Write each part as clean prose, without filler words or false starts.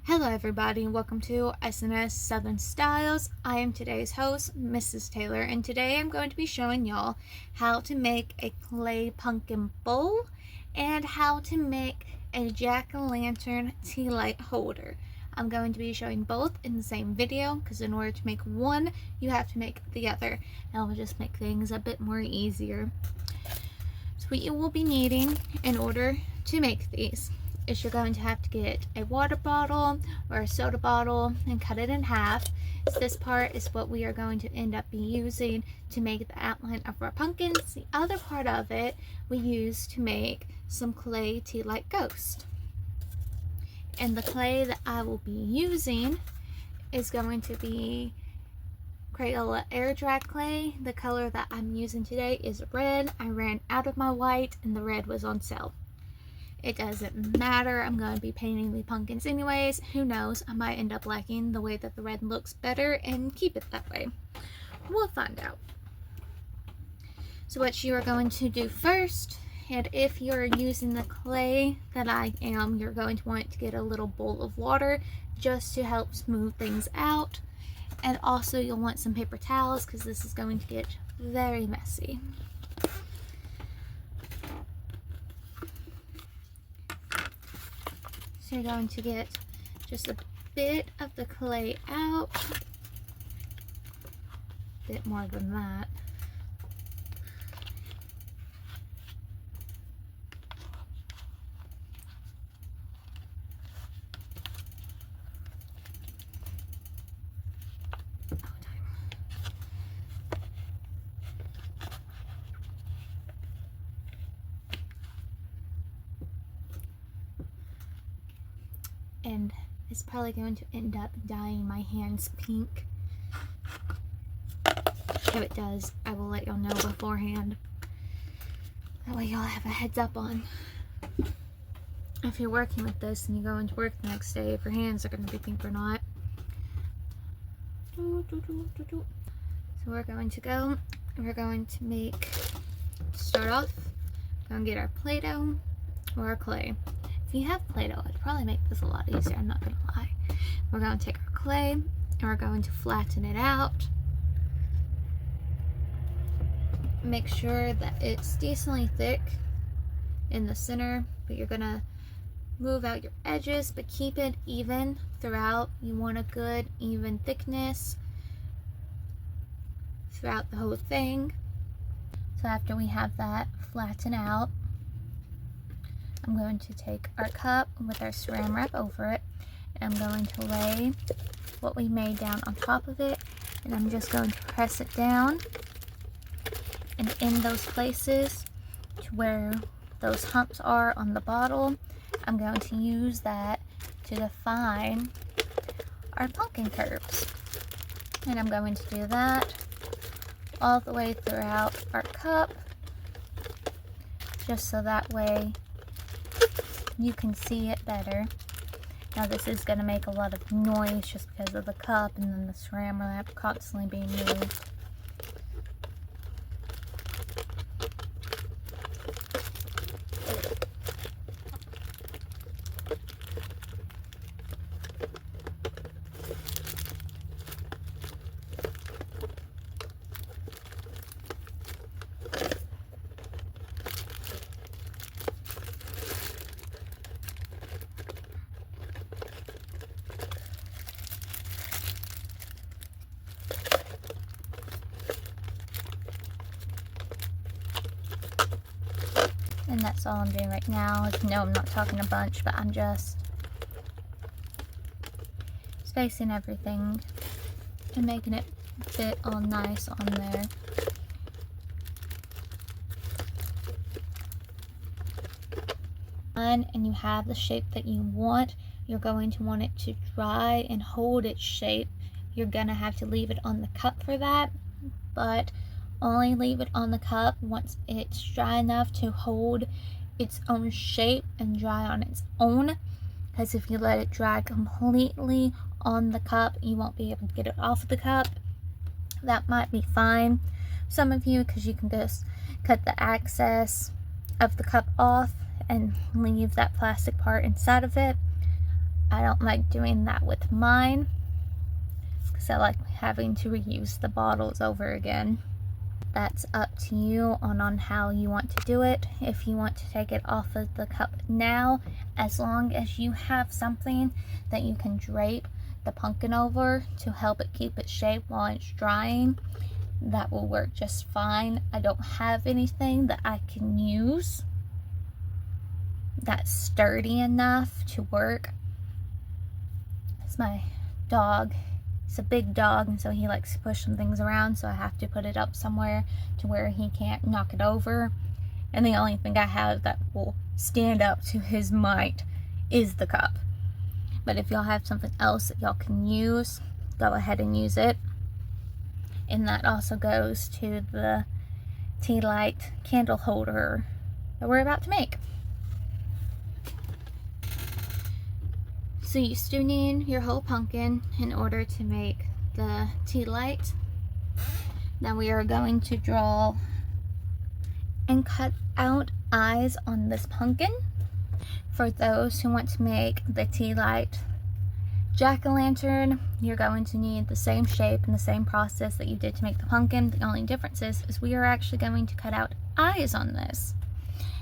Hello everybody and welcome to SNS Southern Styles. I am today's host, Mrs. Taylor, and today I'm going to be showing y'all how to make a clay pumpkin bowl and how to make a jack-o'-lantern tea light holder. I'm going to be showing both in the same video because in order to make one, you have to make the other. And it'll just make things a bit more easier. So what you will be needing in order to make these is you're going to have to get a water bottle or a soda bottle and cut it in half. So this part is what we are going to end up using to make the outline of our pumpkins. The other part of it we use to make some clay tea light ghost. And the clay that I will be using is going to be Crayola air dry clay. The color that I'm using today is red. I ran out of my white and the red was on sale. It doesn't matter, I'm going to be painting the pumpkins anyways. Who knows, I might end up liking the way that the red looks better and keep it that way. We'll find out. So what you are going to do first, and if you're using the clay that I am, you're going to want to get a little bowl of water just to help smooth things out. And also you'll want some paper towels because this is going to get very messy. So you're going to get just a bit of the clay out, a bit more than that. And it's probably going to end up dyeing my hands pink. If it does, I will let y'all know beforehand. That way y'all have a heads up on if you're working with this and you go into work the next day, if your hands are going to be pink or not. So we're going to go, we're going to start off, we're going to get our Play-Doh or our clay. If you have Play-Doh, it'd probably make this a lot easier, I'm not gonna lie. We're going to take our clay and we're going to flatten it out. Make sure that it's decently thick in the center, but you're gonna move out your edges, but keep it even throughout. You want a good, even thickness throughout the whole thing. So after we have that flattened out, I'm going to take our cup with our Saran Wrap over it, and I'm going to lay what we made down on top of it, and I'm just going to press it down and in those places to where those humps are on the bottle. I'm going to use that to define our pumpkin curves, and I'm going to do that all the way throughout our cup, just so that way you can see it better. Now this is going to make a lot of noise just because of the cup and then the Saran Wrap constantly being moved. And that's all I'm doing right now. No, I'm not talking a bunch, but I'm just spacing everything and making it fit all nice on there. And you have the shape that you want, you're going to want it to dry and hold its shape. You're gonna have to leave it on the cup for that, but only leave it on the cup once it's dry enough to hold its own shape and dry on its own, because if you let it dry completely on the cup, you won't be able to get it off of the cup. That might be fine some of you, because you can just cut the excess, of the cup off and leave that plastic part inside of it. I don't like doing that with mine because I like having to reuse the bottles over again. That's up to you on how you want to do it. If you want to take it off of the cup now, as long as you have something that you can drape the pumpkin over to help it keep its shape while it's drying, that will work just fine. I don't have anything that I can use that's sturdy enough to work. It's my dog. He's a big dog, and so he likes to push some things around, so I have to put it up somewhere to where he can't knock it over. And the only thing I have that will stand up to his might is the cup. But if y'all have something else that y'all can use, go ahead and use it. And that also goes to the tea light candle holder that we're about to make. So you still need your whole pumpkin in order to make the tea light. Now we are going to draw and cut out eyes on this pumpkin. For those who want to make the tea light jack-o'-lantern, you're going to need the same shape and the same process that you did to make the pumpkin. The only difference is we are actually going to cut out eyes on this.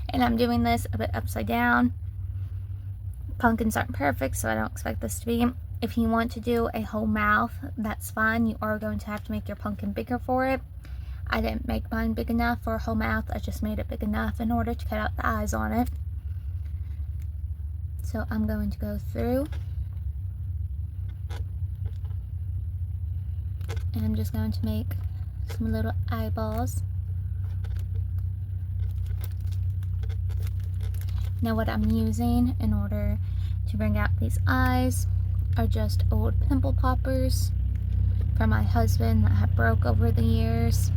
And I'm doing this a bit upside down. Pumpkins aren't perfect, so I don't expect this to be. If you want to do a whole mouth, that's fine. You are going to have to make your pumpkin bigger for it. I didn't make mine big enough for a whole mouth. I just made it big enough in order to cut out the eyes on it. So I'm going to go through and I'm just going to make some little eyeballs. Now what I'm using in order to bring out these eyes are just old pimple poppers from my husband that have broke over the years.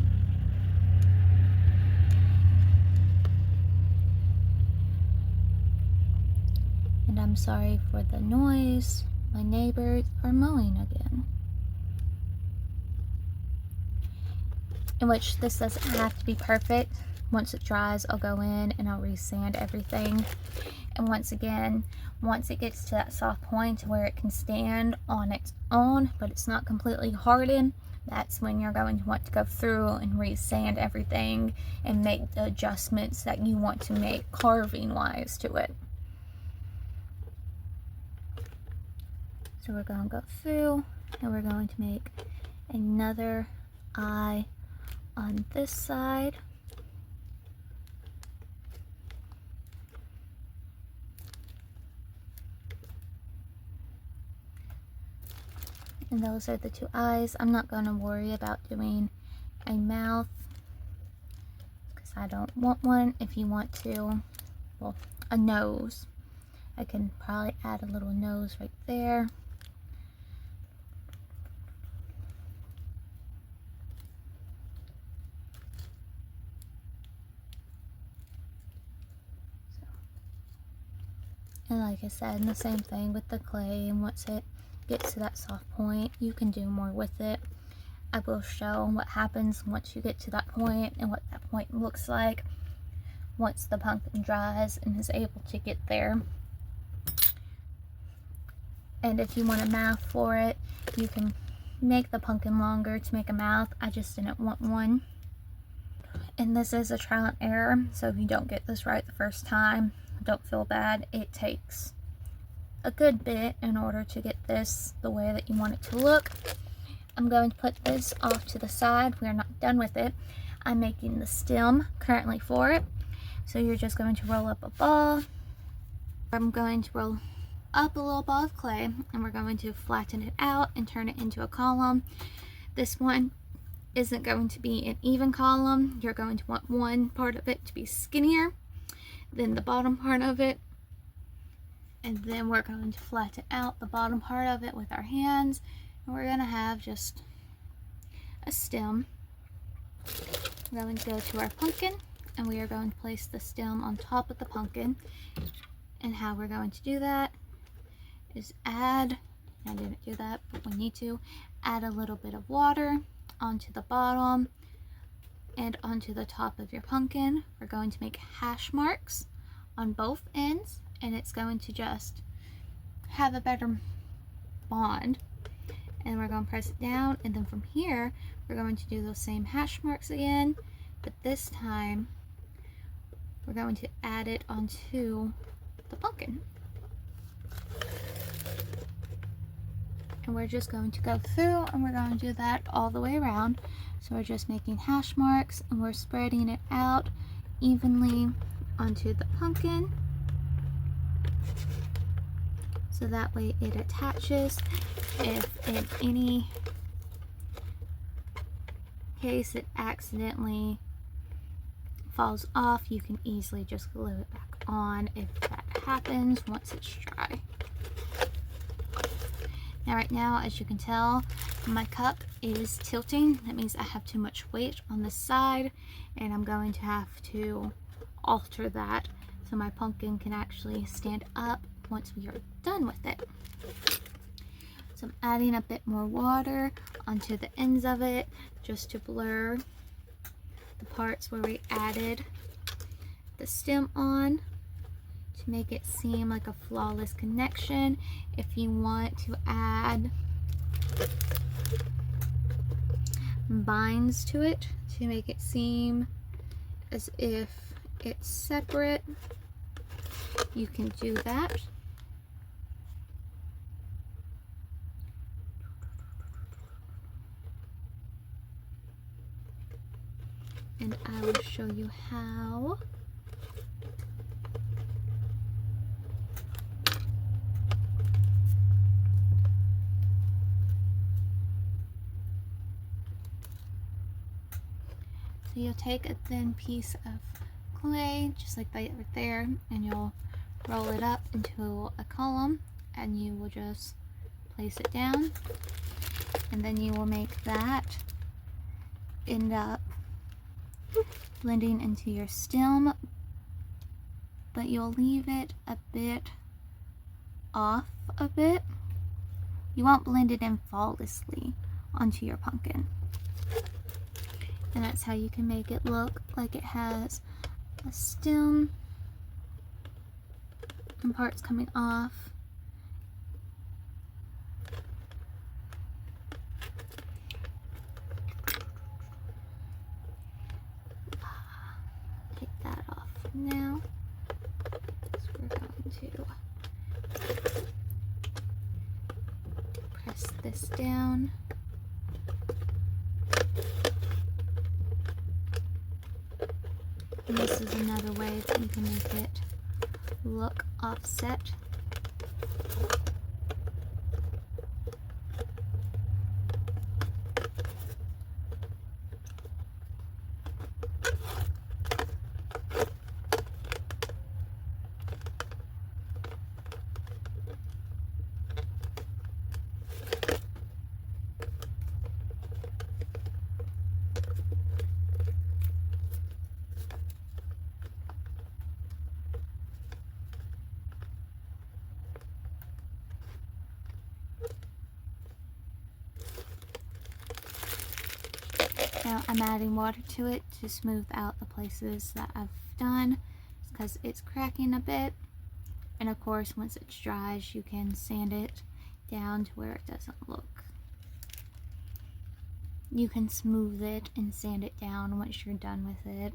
And I'm sorry for the noise. My neighbors are mowing again. In which this doesn't have to be perfect. Once it dries, I'll go in and I'll resand everything. And once again, once it gets to that soft point where it can stand on its own, but it's not completely hardened, that's when you're going to want to go through and resand everything and make the adjustments that you want to make carving wise to it. So we're going to go through and we're going to make another eye on this side. And those are the two eyes. I'm not going to worry about doing a mouth because I don't want one. If you want to, well, a nose. I can probably add a little nose right there. And like I said, the same thing with the clay, and once it gets to that soft point, you can do more with it. I will show what happens once you get to that point and what that point looks like once the pumpkin dries and is able to get there. And if you want a mouth for it, you can make the pumpkin longer to make a mouth. I just didn't want one. And this is a trial and error, so if you don't get this right the first time, don't feel bad. It takes a good bit in order to get this the way that you want it to look. I'm going to put this off to the side. We are not done with it. I'm making the stem currently for it. So you're just going to roll up a ball. I'm going to roll up a little ball of clay and we're going to flatten it out and turn it into a column. This one isn't going to be an even column. You're going to want one part of it to be skinnier than the bottom part of it, and then we're going to flatten out the bottom part of it with our hands, and we're going to have just a stem. We're going to go to our pumpkin and we are going to place the stem on top of the pumpkin. And how we're going to do that is I didn't do that, but we need to add a little bit of water onto the bottom and onto the top of your pumpkin. We're going to make hash marks on both ends, and it's going to just have a better bond. And we're going to press it down, and then from here we're going to do those same hash marks again, but this time we're going to add it onto the pumpkin. And we're just going to go through and we're going to do that all the way around. So we're just making hash marks and we're spreading it out evenly onto the pumpkin, so that way it attaches. If in any case it accidentally falls off, you can easily just glue it back on if that happens once it's dry. Now right now, as you can tell, my cup is tilting. That means I have too much weight on the side, and I'm going to have to alter that so my pumpkin can actually stand up once we are done with it. So I'm adding a bit more water onto the ends of it just to blur the parts where we added the stem on, to make it seem like a flawless connection. If you want to add binds to it to make it seem as if it's separate, you can do that. And I will show you how. So you'll take a thin piece of clay, just like that right there, and you'll roll it up into a column, and you will just place it down, and then you will make that end up blending into your stem, but you'll leave it a bit off a bit. You won't blend it in flawlessly onto your pumpkin. And that's how you can make it look like it has a stem and parts coming off. Take that off now. So we're going to press this down. And this is another way that you can make it look offset. Now I'm adding water to it to smooth out the places that I've done, because it's cracking a bit. And of course, once it dries, you can sand it down to where it doesn't look. You can smooth it and sand it down once you're done with it.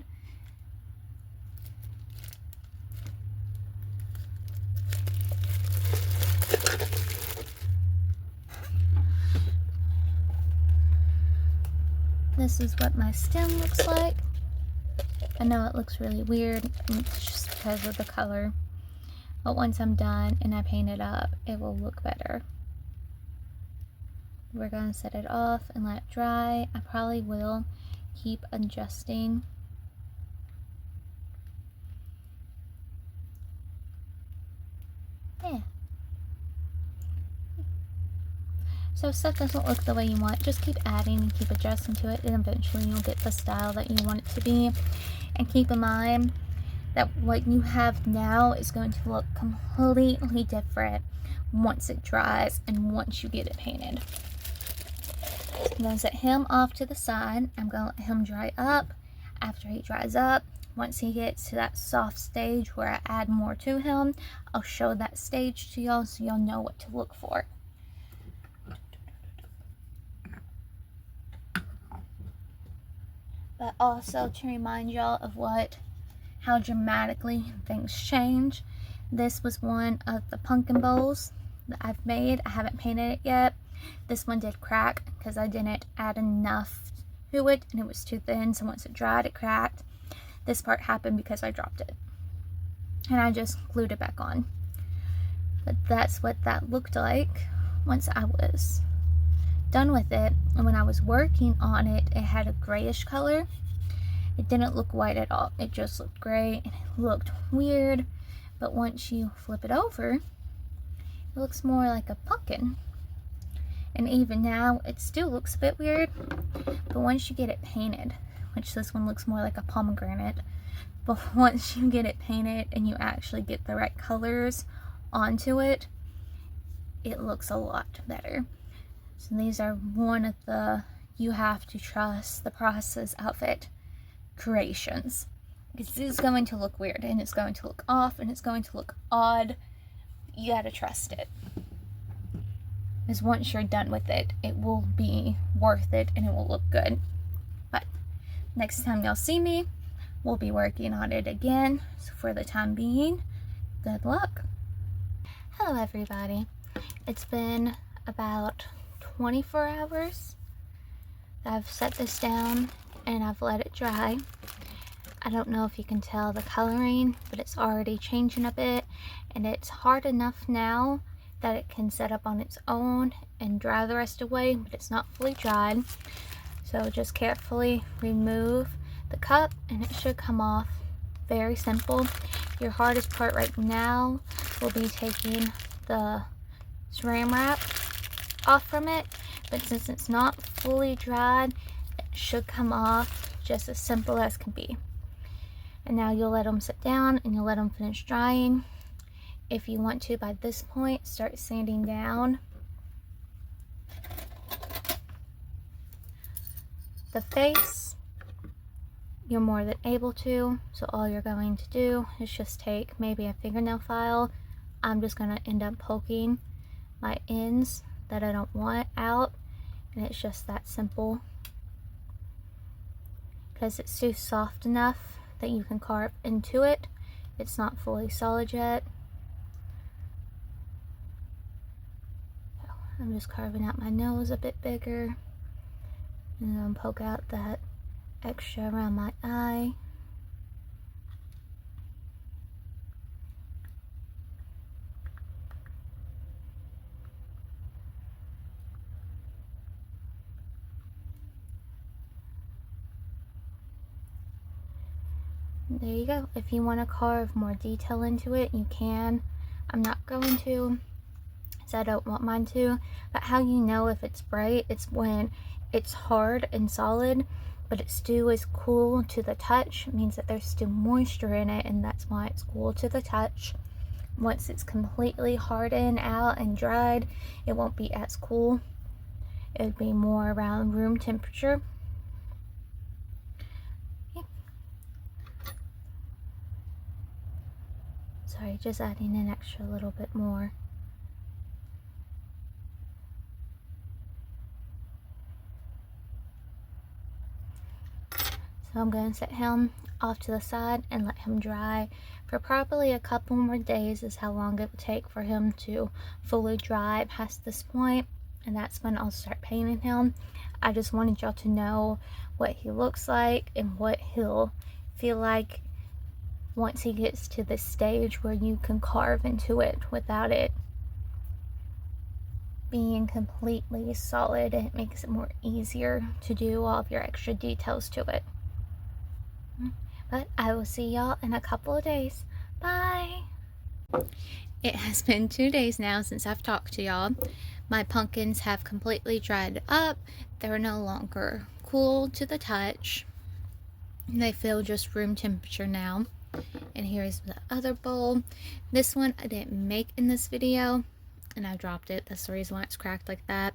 This is what my stem looks like. I know it looks really weird, it's just because of the color. But once I'm done and I paint it up, it will look better. We're going to set it off and let it dry. I probably will keep adjusting. Yeah. So if stuff doesn't look the way you want, just keep adding and keep adjusting to it, and eventually you'll get the style that you want it to be. And keep in mind that what you have now is going to look completely different once it dries and once you get it painted. I'm going to set him off to the side. I'm going to let him dry up. After he dries up, once he gets to that soft stage where I add more to him, I'll show that stage to y'all so y'all know what to look for. But also to remind y'all of how dramatically things change. This was one of the pumpkin bowls that I've made. I haven't painted it yet. This one did crack because I didn't add enough to it and it was too thin, so once it dried it cracked. This part happened because I dropped it and I just glued it back on. But that's what that looked like once I was done with it. And when I was working on it, it had a grayish color. It didn't look white at all. It just looked gray and it looked weird. But once you flip it over, it looks more like a pumpkin. And even now, it still looks a bit weird. But once you get it painted, which this one looks more like a pomegranate, but once you get it painted and you actually get the right colors onto it, it looks a lot better. So these are one of the you have to trust the process outfit creations, because this is going to look weird and it's going to look off and it's going to look odd. You gotta trust it, because once you're done with it, it will be worth it and it will look good. But next time y'all see me, we'll be working on it again. So for the time being, good luck. Hello everybody. It's been about 24 hours. I've set this down and I've let it dry. I don't know if you can tell the coloring, but it's already changing a bit, and it's hard enough now that it can set up on its own and dry the rest away, but it's not fully dried. So just carefully remove the cup and it should come off. Very simple. Your hardest part right now will be taking the Saran Wrap off from it, but since it's not fully dried, it should come off just as simple as can be. And now you'll let them sit down and you'll let them finish drying. If you want to, by this point, start sanding down the face. You're more than able to, so all you're going to do is just take maybe a fingernail file. I'm just going to end up poking my ends that I don't want out, and it's just that simple, because it's still soft enough that you can carve into it. It's not fully solid yet. So I'm just carving out my nose a bit bigger, and then poke out that extra around my eye. There you go. If you want to carve more detail into it, you can. I'm not going to, because I don't want mine to. But how you know if it's bright, it's when it's hard and solid, but it still is cool to the touch. It means that there's still moisture in it, and that's why it's cool to the touch. Once it's completely hardened out and dried, it won't be as cool. It would be more around room temperature. Sorry, just adding an extra little bit more. So I'm going to set him off to the side and let him dry for probably a couple more days is how long it will take for him to fully dry past this point, and that's when I'll start painting him. I just wanted y'all to know what he looks like and what he'll feel like once he gets to the stage where you can carve into it without it being completely solid. It makes it more easier to do all of your extra details to it. But I will see y'all in a couple of days. Bye! It has been 2 days now since I've talked to y'all. My pumpkins have completely dried up. They're no longer cool to the touch. They feel just room temperature now. And here's the other bowl. This one I didn't make in this video, and I dropped it. That's the reason why it's cracked like that.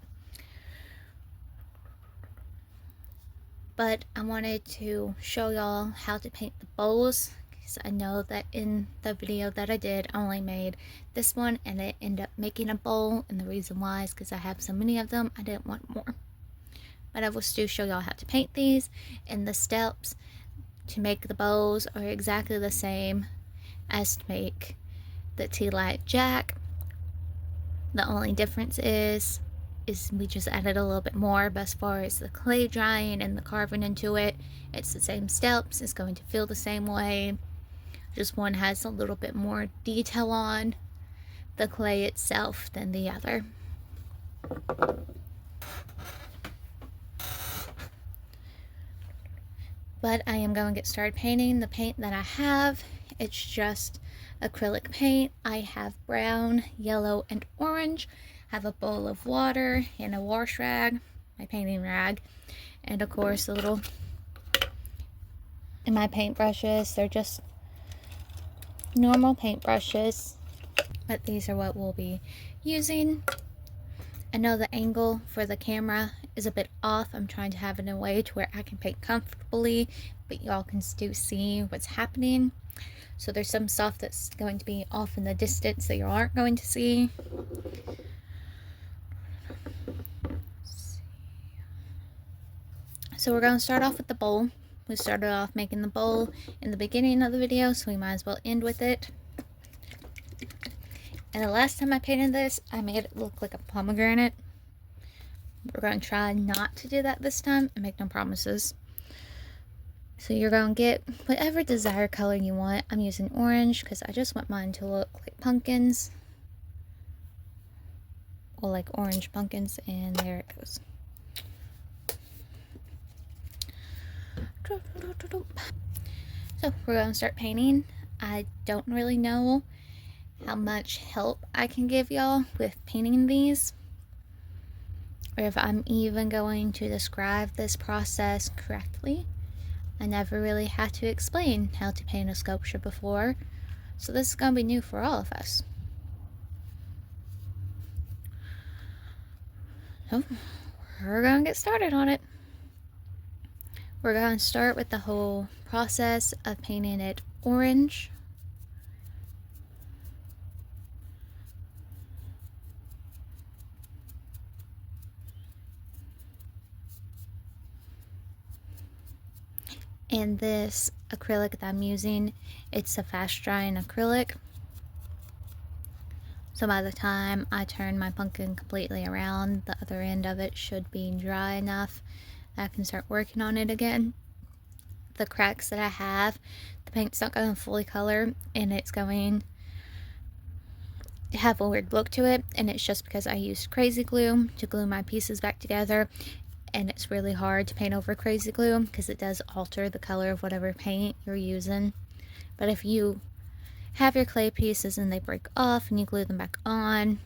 but I wanted to show y'all how to paint the bowls, because I know that in the video that I did, I only made this one and it ended up making a bowl, and the reason why is because I have so many of them, I didn't want more. But I will still show y'all how to paint these, and the steps to make the bowls are exactly the same as to make the tea light jack. The only difference is we just added a little bit more, but as far as the clay drying and the carving into it, it's the same steps. It's going to feel the same way. Just one has a little bit more detail on the clay itself than the other. But I am going to get started painting. The paint that I have, it's just acrylic paint. I have brown, yellow, and orange. I have a bowl of water and a wash rag, my painting rag, and of course a little, and my paintbrushes. They're just normal paintbrushes, but these are what we'll be using. I know the angle for the camera is a bit off. I'm trying to have it in a way to where I can paint comfortably, but y'all can still see what's happening. So there's some stuff that's going to be off in the distance that you aren't going to see. So we're going to start off with the bowl. We started off making the bowl in the beginning of the video, so we might as well end with it. And the last time I painted this, I made it look like a pomegranate. We're going to try not to do that this time and make no promises. So you're going to get whatever desired color you want. I'm using orange because I just want mine to look like pumpkins. Or like orange pumpkins, and there it goes. So we're going to start painting. I don't really know how much help I can give y'all with painting these, or if I'm even going to describe this process correctly. I never really had to explain how to paint a sculpture before, so this is going to be new for all of us. So we're going to get started on it. We're going to start with the whole process of painting it orange. And this acrylic that I'm using, it's a fast drying acrylic. So by the time I turn my pumpkin completely around, the other end of it should be dry enough that I can start working on it again. The cracks that I have, the paint's not going to fully color, and it's going to have a weird look to it, and it's just because I used crazy glue to glue my pieces back together. And it's really hard to paint over crazy glue because it does alter the color of whatever paint you're using. But if you have your clay pieces and they break off and you glue them back on,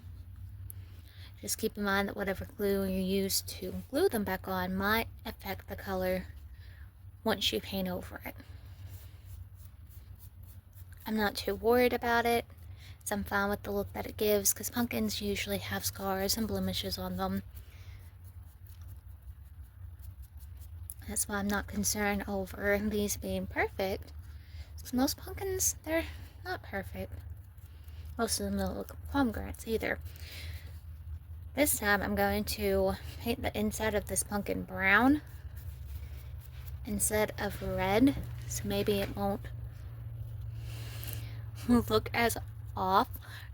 just keep in mind that whatever glue you use to glue them back on might affect the color once you paint over it. I'm not too worried about it, so I'm fine with the look that it gives, because pumpkins usually have scars and blemishes on them. That's why I'm not concerned over these being perfect. Because most pumpkins, they're not perfect. Most of them don't look like pomegranates either. This time I'm going to paint the inside of this pumpkin brown instead of red. So maybe it won't look as off.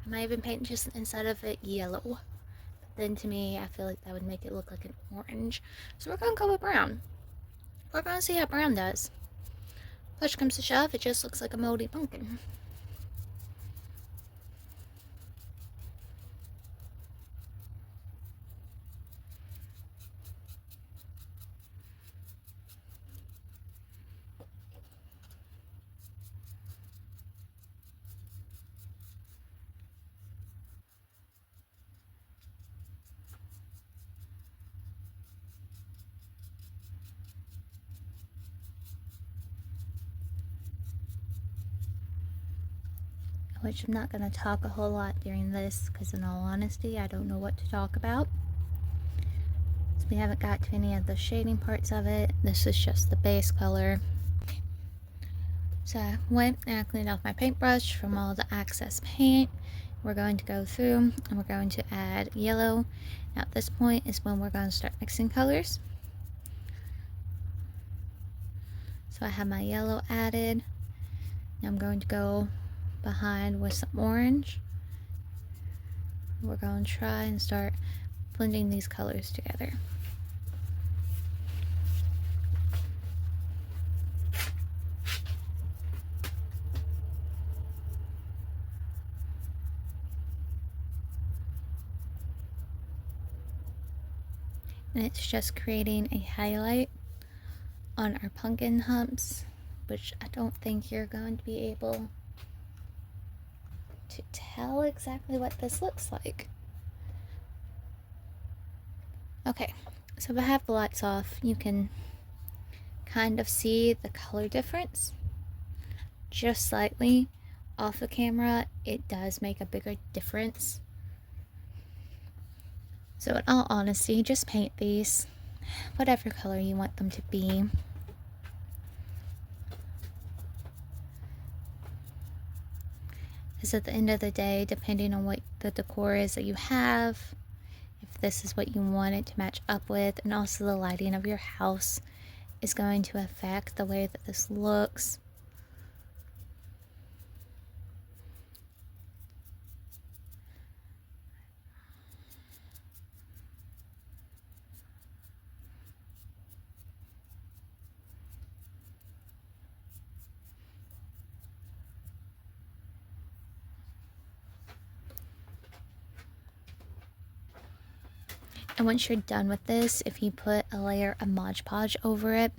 I might even paint just the inside of it yellow. But then to me, I feel like that would make it look like an orange. So we're going to go with brown. We're going to see how brown does. Push comes to shove, it just looks like a moldy pumpkin. Which I'm not going to talk a whole lot during this, because in all honesty, I don't know what to talk about. We haven't got to any of the shading parts of it. This is just the base color. So I went and I cleaned off my paintbrush from all the excess paint. We're going to go through and we're going to add yellow. Now at this point is when we're going to start mixing colors. So I have my yellow added. Now I'm going to go behind with some orange. We're going to try and start blending these colors together. And it's just creating a highlight on our pumpkin humps, which I don't think you're going to be able to tell exactly what this looks like. Okay, so if I have the lights off, you can kind of see the color difference just slightly. Off the camera, it does make a bigger difference. So in all honesty, just paint these whatever color you want them to be. Because at the end of the day, depending on what the decor is that you have, if this is what you want it to match up with, and also the lighting of your house is going to affect the way that this looks. And once you're done with this, if you put a layer of Mod Podge over it,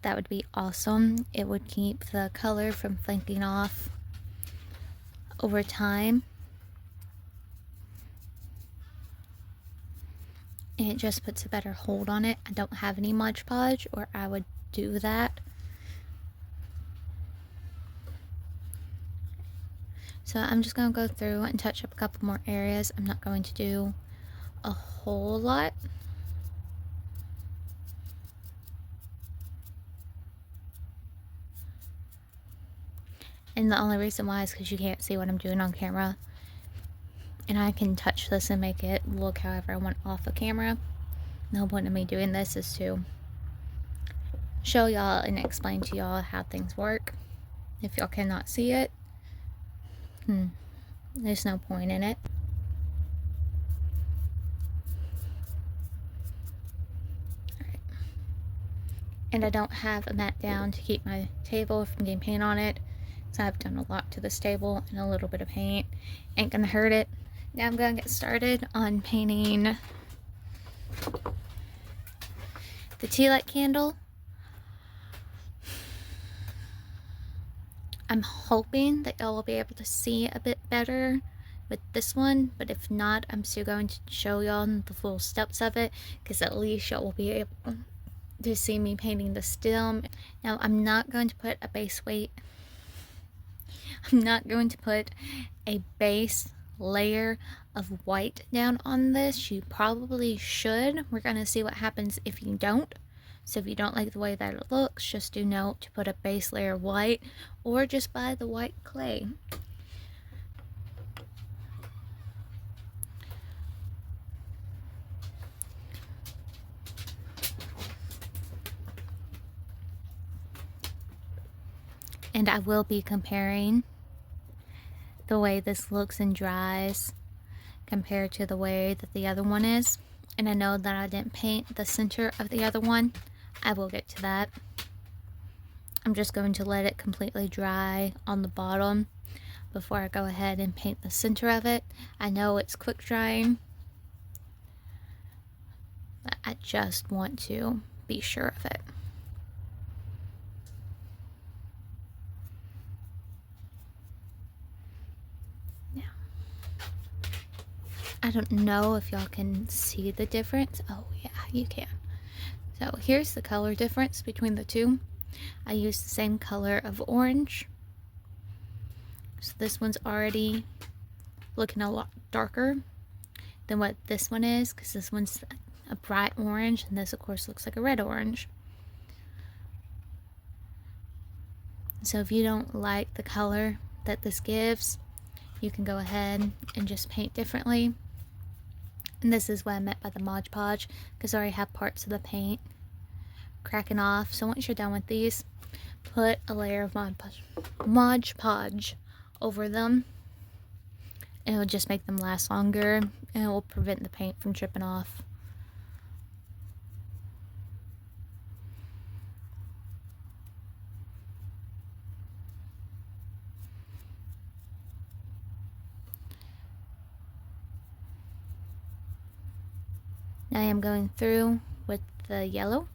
that would be awesome. It would keep the color from flaking off over time. And it just puts a better hold on it. I don't have any Mod Podge, or I would do that. So I'm just going to go through and touch up a couple more areas. I'm not going to do a whole lot. And the only reason why is because you can't see what I'm doing on camera. And I can touch this and make it look however I want off the camera. The whole point of me doing this is to show y'all and explain to y'all how things work. If y'all cannot see it, there's no point in it. Alright. And I don't have a mat down to keep my table from getting paint on it. So I've done a lot to this table, and a little bit of paint ain't gonna hurt it. Now I'm gonna get started on painting the tea light candle. I'm hoping that y'all will be able to see a bit better with this one, but if not, I'm still going to show y'all the full steps of it, because at least y'all will be able to see me painting the stem. Now I'm not going to put a base weight. I'm not going to put a base layer of white down on this. You probably should. We're going to see what happens if you don't. So if you don't like the way that it looks, just do note to put a base layer of white, or just buy the white clay. And I will be comparing the way this looks and dries compared to the way that the other one is. And I know that I didn't paint the center of the other one. I will get to that. I'm just going to let it completely dry on the bottom before I go ahead and paint the center of it. I know it's quick drying, but I just want to be sure of it. I don't know if y'all can see the difference. Oh yeah, you can. So here's the color difference between the two. I used the same color of orange. So this one's already looking a lot darker than what this one is, because this one's a bright orange, and this of course looks like a red orange. So if you don't like the color that this gives, you can go ahead and just paint differently. And this is what I meant by the Mod Podge, because I already have parts of the paint cracking off. So once you're done with these, put a layer of Mod Podge over them. And it will just make them last longer, and it will prevent the paint from dripping off. Now I am going through with the yellow,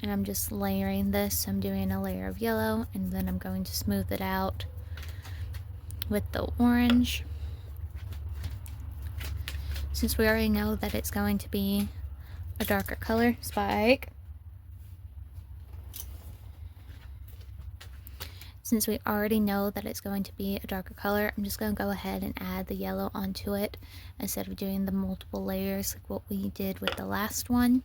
and I'm just layering this. I'm doing a layer of yellow, and then I'm going to smooth it out with the orange. Since we already know that it's going to be a darker color, Spike. Since we already know that it's going to be a darker color, I'm just going to go ahead and add the yellow onto it instead of doing the multiple layers like what we did with the last one.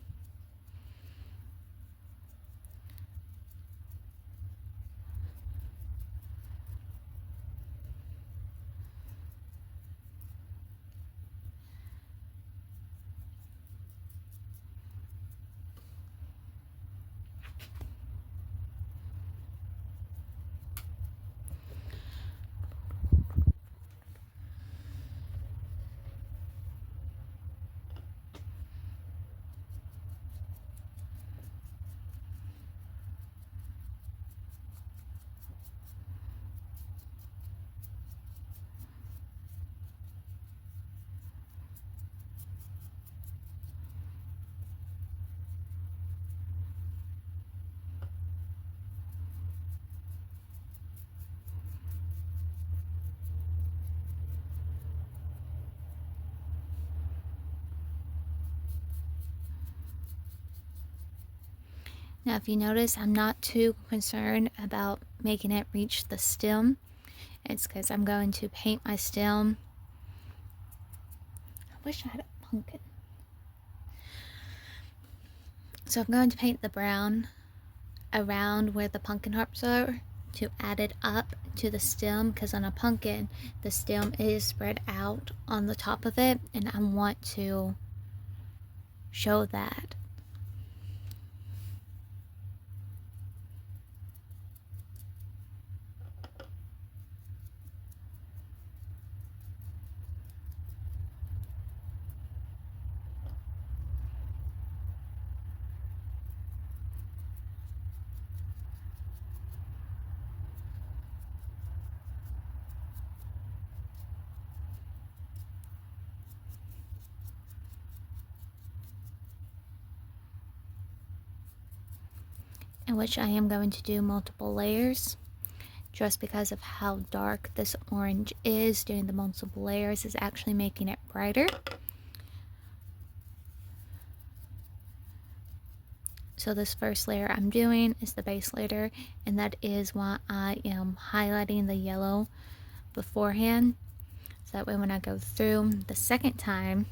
Now if you notice, I'm not too concerned about making it reach the stem. It's because I'm going to paint my stem. I wish I had a pumpkin. So I'm going to paint the brown around where the pumpkin hearts are to add it up to the stem, because on a pumpkin the stem is spread out on the top of it, and I want to show that. In which I am going to do multiple layers, just because of how dark this orange is. Doing the multiple layers is actually making it brighter. So this first layer I'm doing is the base layer, and that is why I am highlighting the yellow beforehand, so that way when I go through the second time,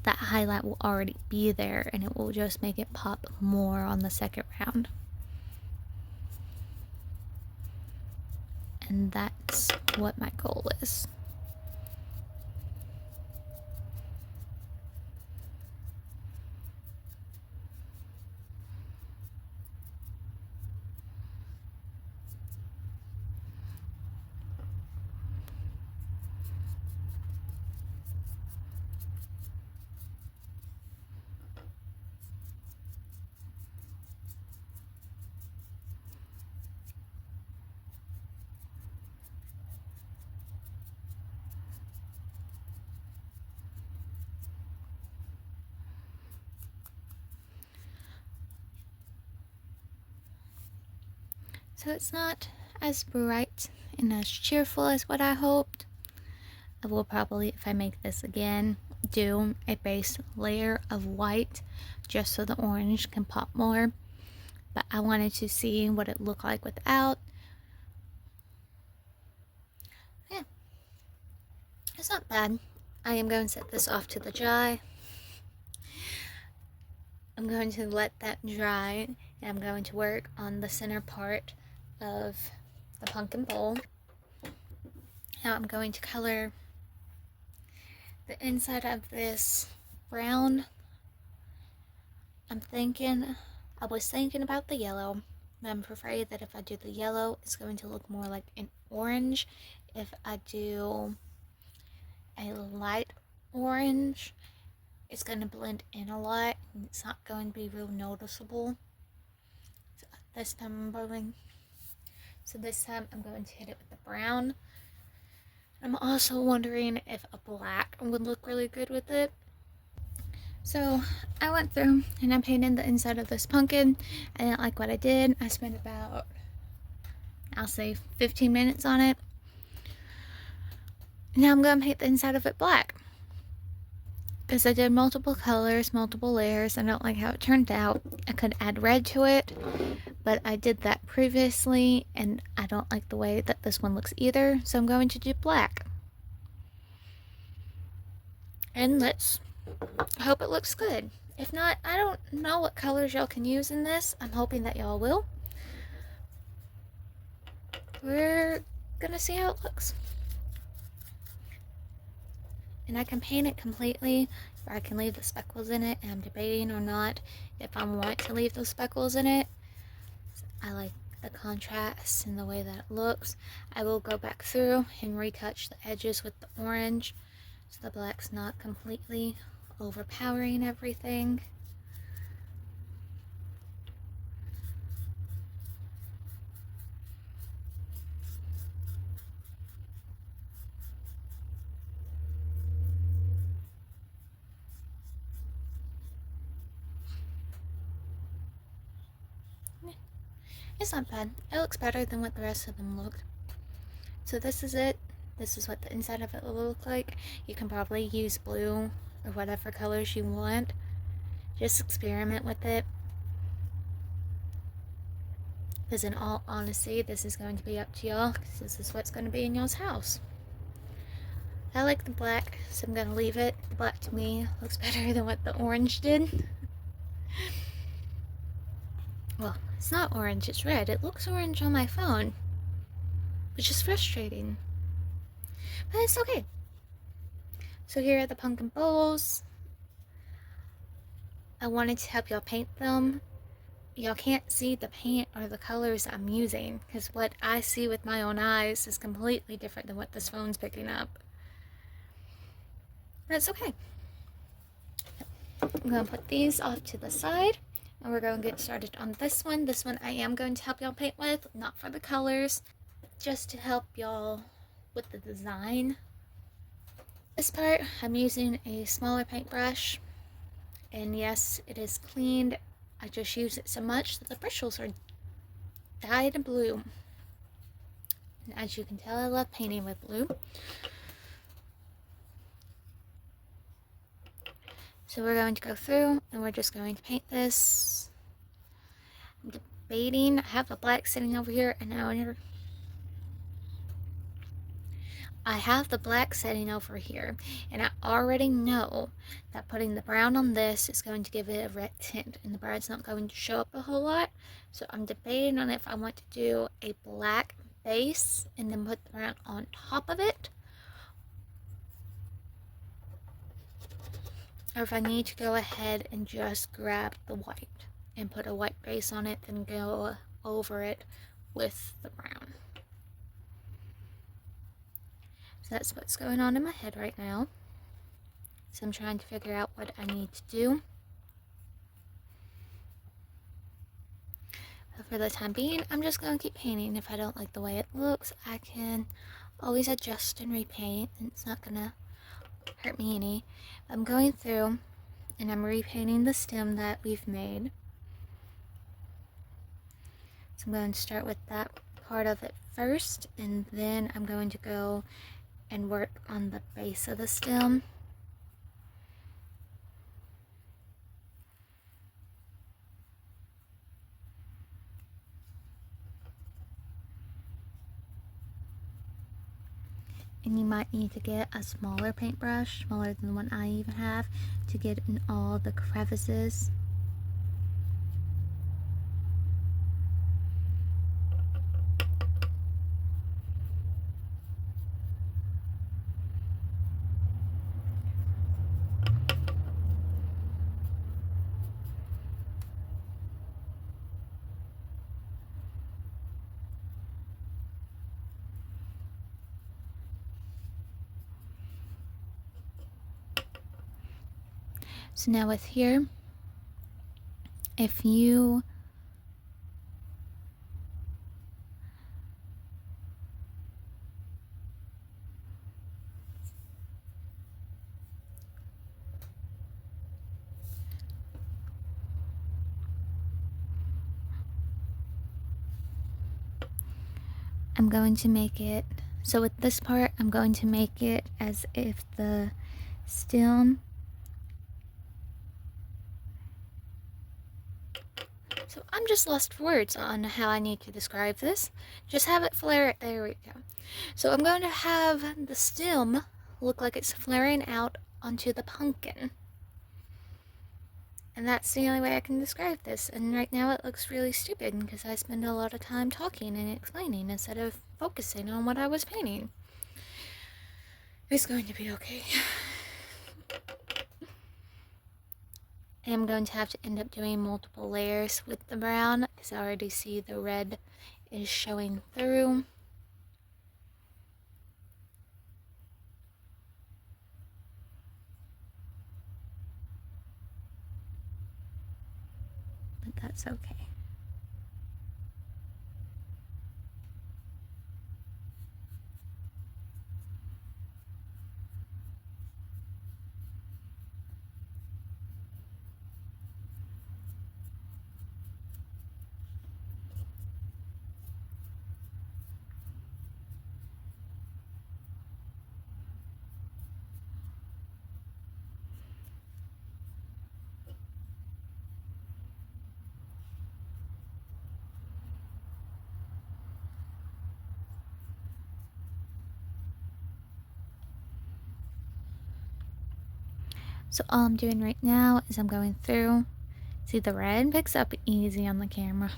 that highlight will already be there, and it will just make it pop more on the second round. And that's what my goal is. So it's not as bright and as cheerful as what I hoped. I will probably, if I make this again, do a base layer of white just so the orange can pop more. But I wanted to see what it looked like without. Yeah, it's not bad. I am going to set this off to the dry. I'm going to let that dry, and I'm going to work on the center part of the pumpkin bowl. Now I'm going to color the inside of this brown. I was thinking about the yellow, but I'm afraid that if I do the yellow, it's going to look more like an orange. If I do a light orange, it's going to blend in a lot, and it's not going to be real noticeable. So this time I'm going to hit it with the brown. I'm also wondering if a black would look really good with it. So I went through and I painted the inside of this pumpkin. I didn't like what I did. I spent about, I'll say 15 minutes on it. Now I'm going to paint the inside of it black, because I did multiple colors, multiple layers. I don't like how it turned out. I could add red to it, but I did that previously, and I don't like the way that this one looks either, so I'm going to do black. And let's hope it looks good. If not, I don't know what colors y'all can use in this. I'm hoping that y'all will. We're gonna see how it looks. And I can paint it completely, or I can leave the speckles in it, and I'm debating or not if I want to leave those speckles in it. I like the contrast and the way that it looks. I will go back through and retouch the edges with the orange, so the black's not completely overpowering everything. It's not bad. It looks better than what the rest of them looked. So this is it. This is what the inside of it will look like. You can probably use blue or whatever colors you want. Just experiment with it. Because in all honesty, this is going to be up to y'all, because this is what's going to be in y'all's house. I like the black, so I'm going to leave it. The black to me looks better than what the orange did. Well, it's not orange, it's red. It looks orange on my phone, which is frustrating. But it's okay. So here are the pumpkin bowls. I wanted to help y'all paint them. Y'all can't see the paint or the colors I'm using, because what I see with my own eyes is completely different than what this phone's picking up. But it's okay. I'm going to put these off to the side, and we're going to get started on this one. This one I am going to help y'all paint with, not for the colors, just to help y'all with the design. This part, I'm using a smaller paintbrush, and yes, it is cleaned. I just use it so much that the bristles are dyed blue. And as you can tell, I love painting with blue. So we're going to go through and we're just going to paint this. I'm debating. I have the black sitting over here, and now I have the black setting over here, and I already know that putting the brown on this is going to give it a red tint, and the brown's not going to show up a whole lot. So I'm debating on if I want to do a black base and then put the brown on top of it, or if I need to go ahead and just grab the white and put a white base on it, then go over it with the brown. So that's what's going on in my head right now. So I'm trying to figure out what I need to do. But for the time being, I'm just going to keep painting. If I don't like the way it looks, I can always adjust and repaint, and it's not going to hurt me any. I'm going through and I'm repainting the stem that we've made. So I'm going to start with that part of it first, and then I'm going to go and work on the base of the stem. And you might need to get a smaller paintbrush, smaller than the one I even have, to get in all the crevices. So now with here, if you I'm going to make it, so with this part, I'm going to make it as if the stem, so I'm just lost for words on how I need to describe this. Just have it flare, there we go. So I'm going to have the stem look like it's flaring out onto the pumpkin. And that's the only way I can describe this. And right now it looks really stupid because I spend a lot of time talking and explaining instead of focusing on what I was painting. It's going to be okay. I'm going to have to end up doing multiple layers with the brown because I already see the red is showing through. But that's okay. So all I'm doing right now is I'm going through. See, the red picks up easy on the camera.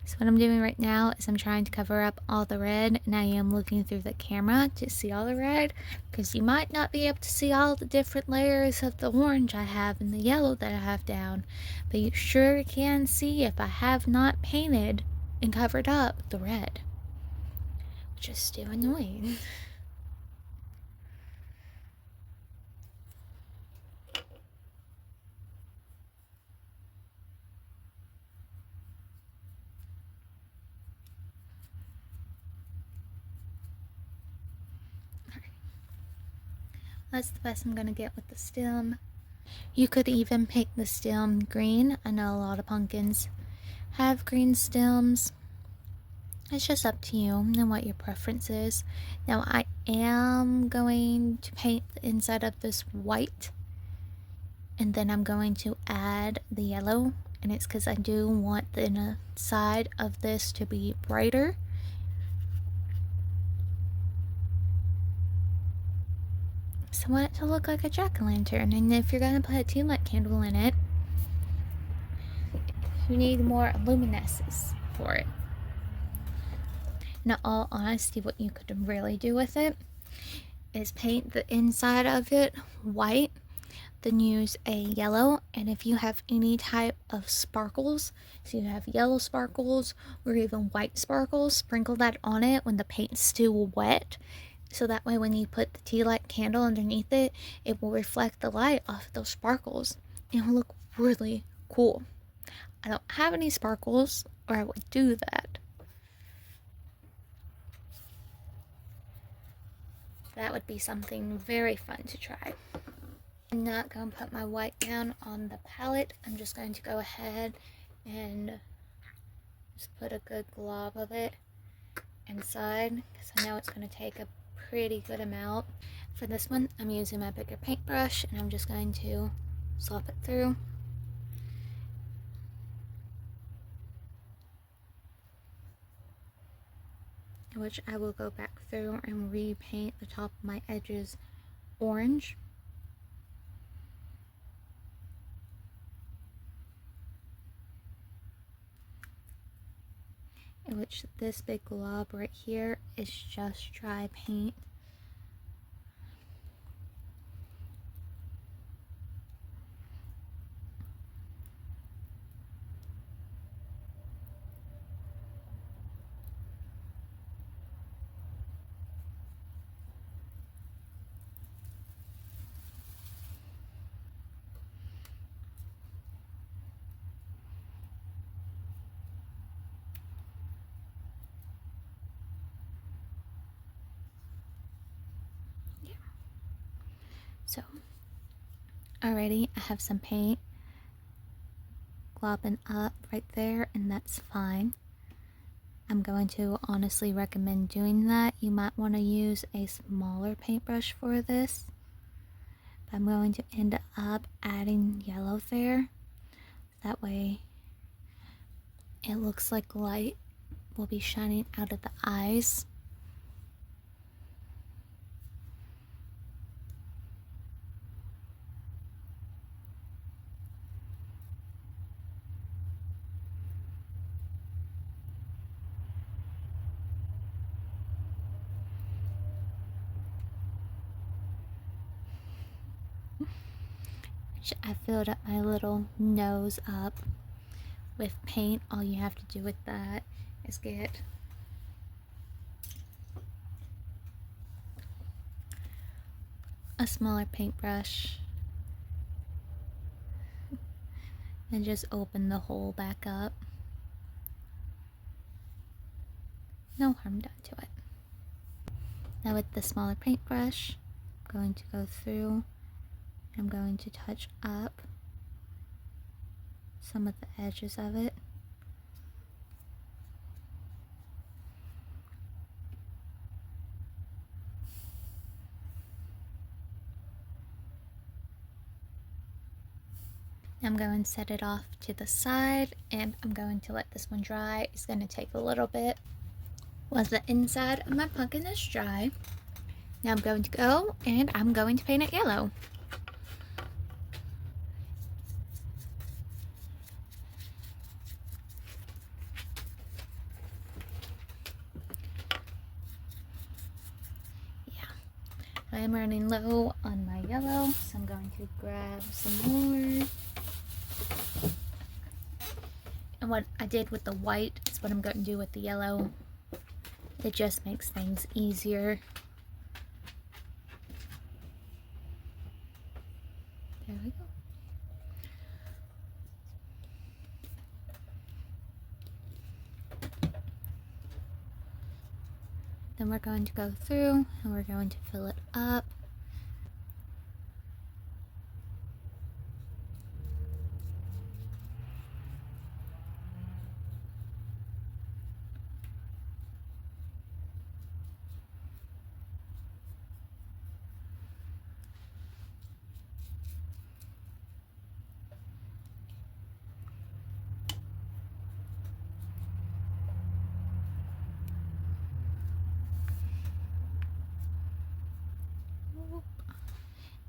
So what I'm doing right now is I'm trying to cover up all the red, and I am looking through the camera to see all the red, because you might not be able to see all the different layers of the orange I have and the yellow that I have down, but you sure can see if I have not painted and covered up the red, which is still annoying. That's the best I'm gonna get with the stem. You could even pick the stem green. I know a lot of pumpkins have green stems. It's just up to you and what your preference is. Now I am going to paint the inside of this white, and then I'm going to add the yellow, and it's because I do want the inside of this to be brighter. So I want it to look like a jack-o'-lantern, and if you're going to put a tea light candle in it, you need more luminescence for it. In all honesty, what you could really do with it is paint the inside of it white, then use a yellow, and if you have any type of sparkles, so you have yellow sparkles or even white sparkles, sprinkle that on it when the paint's still wet, so that way when you put the tea light candle underneath it, it will reflect the light off those sparkles and it will look really cool. I don't have any sparkles, or I would do that. That would be something very fun to try. I'm not going to put my white down on the palette. I'm just going to go ahead and just put a good glob of it inside, because I know it's going to take a pretty good amount. For this one, I'm using my bigger paintbrush, and I'm just going to slop it through. which I will go back through and repaint the top of my edges orange. In which this big glob right here is just dry paint. So, already I have some paint globbing up right there, and that's fine. I'm going to honestly recommend doing that. You might want to use a smaller paintbrush for this. But I'm going to end up adding yellow there. That way it looks like light will be shining out of the eyes. I filled up my little nose up with paint. All you have to do with that is get a smaller paintbrush and just open the hole back up. No harm done to it. Now with the smaller paintbrush, I'm going to go through. I'm going to touch up some of the edges of it. I'm going to set it off to the side, and I'm going to let this one dry. It's going to take a little bit. Once the inside of my pumpkin is dry, now I'm going to go and I'm going to paint it yellow. I am running low on my yellow, so I'm going to grab some more. And what I did with the white is what I'm going to do with the yellow. It just makes things easier. There we go. Then we're going to go through and we're going to fill it up.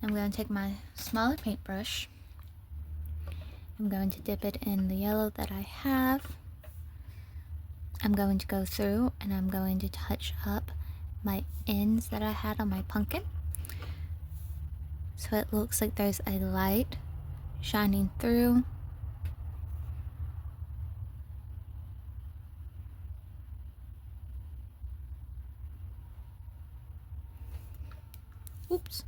I'm going to take my smaller paintbrush. I'm going to dip it in the yellow that I have. I'm going to go through and I'm going to touch up my ends that I had on my pumpkin, so it looks like there's a light shining through. Oops.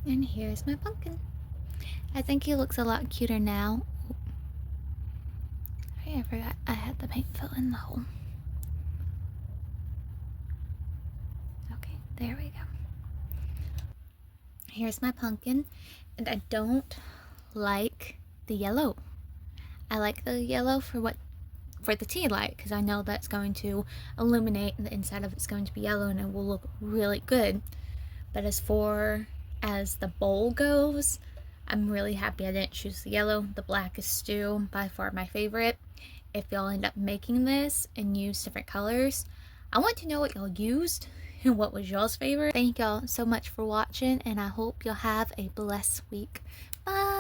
And here's my pumpkin. I think he looks a lot cuter now. Hey, I forgot I had the paint fill in the hole. Okay, there we go. Here's my pumpkin, and I don't like the yellow. I like the yellow for the tea light, because I know that's going to illuminate and the inside of it's going to be yellow and it will look really good. But as the bowl goes, I'm really happy I didn't choose the yellow. The black is still by far my favorite. If y'all end up making this and use different colors, I want to know what y'all used and what was y'all's favorite. Thank y'all so much for watching, and I hope y'all have a blessed week. Bye!